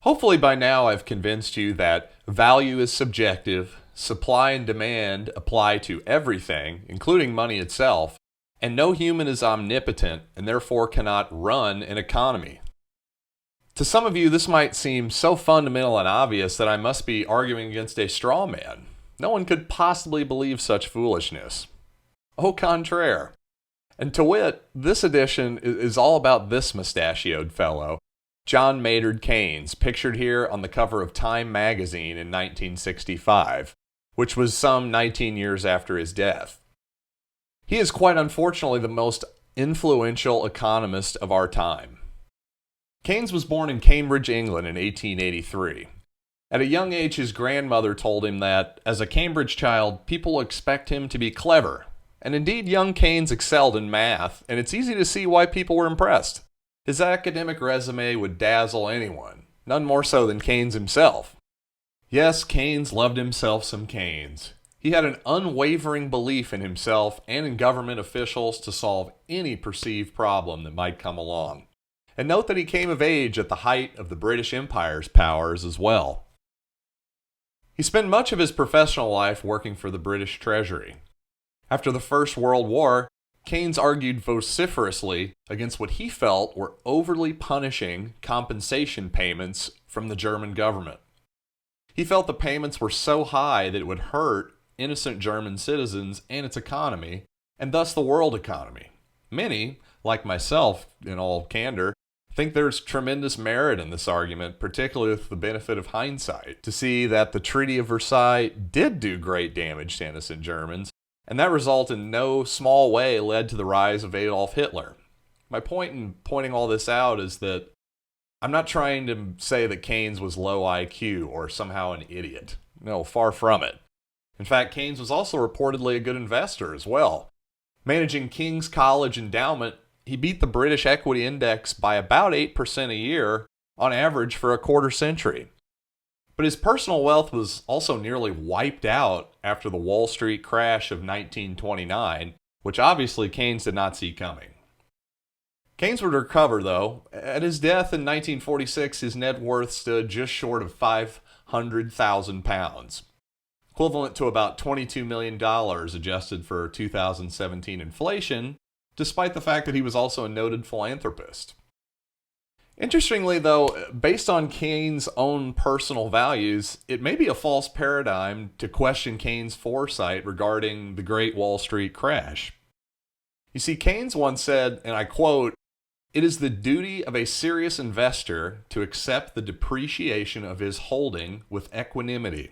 Hopefully by now I've convinced you that value is subjective, supply and demand apply to everything, including money itself, and no human is omnipotent and therefore cannot run an economy. To some of you, this might seem so fundamental and obvious that I must be arguing against a straw man. No one could possibly believe such foolishness. Au contraire. And to wit, this edition is all about this mustachioed fellow, John Maynard Keynes, pictured here on the cover of Time magazine in 1965, which was some 19 years after his death. He is quite unfortunately the most influential economist of our time. Keynes was born in Cambridge, England in 1883. At a young age, his grandmother told him that, as a Cambridge child, people expect him to be clever. And indeed, young Keynes excelled in math, and it's easy to see why people were impressed. His academic resume would dazzle anyone, none more so than Keynes himself. Yes, Keynes loved himself some Keynes. He had an unwavering belief in himself and in government officials to solve any perceived problem that might come along. And note that he came of age at the height of the British Empire's powers as well. He spent much of his professional life working for the British Treasury. After the First World War, Keynes argued vociferously against what he felt were overly punishing compensation payments from the German government. He felt the payments were so high that it would hurt innocent German citizens and its economy, and thus the world economy. Many, like myself in all candor, think there's tremendous merit in this argument, particularly with the benefit of hindsight, to see that the Treaty of Versailles did do great damage to innocent Germans, and that result in no small way led to the rise of Adolf Hitler. My point in pointing all this out is that I'm not trying to say that Keynes was low IQ or somehow an idiot. No, far from it. In fact, Keynes was also reportedly a good investor as well. Managing King's College Endowment, he beat the British Equity Index by about 8% a year on average for a quarter century. But his personal wealth was also nearly wiped out after the Wall Street crash of 1929, which obviously Keynes did not see coming. Keynes would recover, though. At his death in 1946, his net worth stood just short of £500,000, equivalent to about $22 million adjusted for 2017 inflation, despite the fact that he was also a noted philanthropist. Interestingly, though, based on Keynes' own personal values, it may be a false paradigm to question Keynes' foresight regarding the Great Wall Street crash. You see, Keynes once said, and I quote, "It is the duty of a serious investor to accept the depreciation of his holding with equanimity.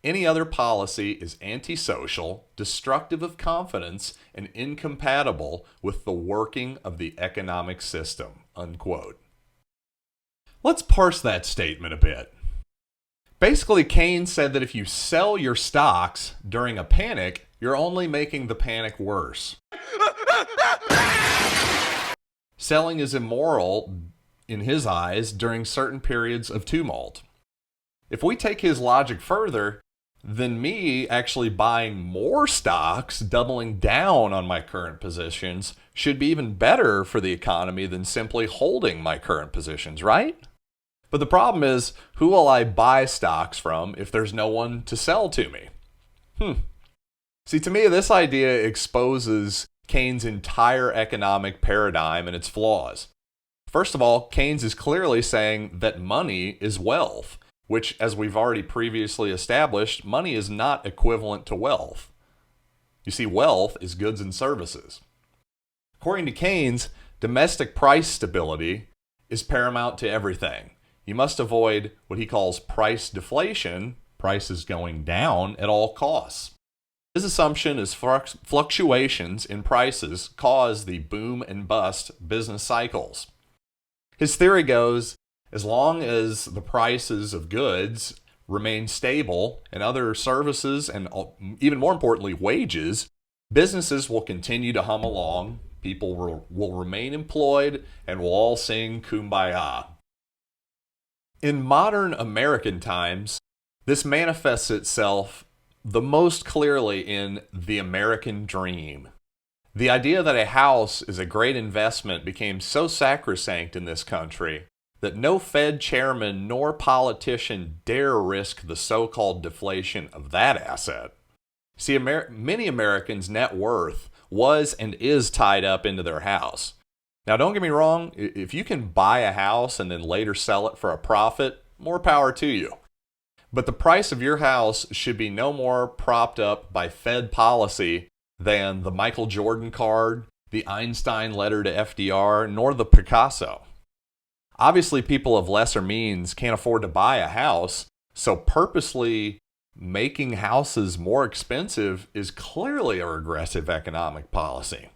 Any other policy is antisocial, destructive of confidence, and incompatible with the working of the economic system," unquote. Let's parse that statement a bit. Basically, Keynes said that if you sell your stocks during a panic, you're only making the panic worse. Selling is immoral, in his eyes, during certain periods of tumult. If we take his logic further, then me actually buying more stocks, doubling down on my current positions, should be even better for the economy than simply holding my current positions, right? But the problem is, who will I buy stocks from if there's no one to sell to me? See, to me, this idea exposes Keynes' entire economic paradigm and its flaws. First of all, Keynes is clearly saying that money is wealth, which, as we've already previously established, money is not equivalent to wealth. You see, wealth is goods and services. According to Keynes, domestic price stability is paramount to everything. You must avoid what he calls price deflation, prices going down at all costs. His assumption is fluctuations in prices cause the boom and bust business cycles. His theory goes, as long as the prices of goods remain stable and other services and even more importantly wages, businesses will continue to hum along, people will remain employed, and we'll all sing Kumbaya. In modern American times, this manifests itself the most clearly in the American dream. The idea that a house is a great investment became so sacrosanct in this country that no Fed chairman nor politician dare risk the so-called deflation of that asset. See, many Americans' net worth was and is tied up into their house. Now, don't get me wrong, if you can buy a house and then later sell it for a profit, more power to you. But the price of your house should be no more propped up by Fed policy than the Michael Jordan card, the Einstein letter to FDR, nor the Picasso. Obviously, people of lesser means can't afford to buy a house, so purposely making houses more expensive is clearly a regressive economic policy.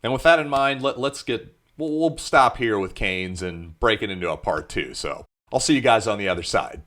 And with that in mind, we'll stop here with Keynes and break it into a part two. So I'll see you guys on the other side.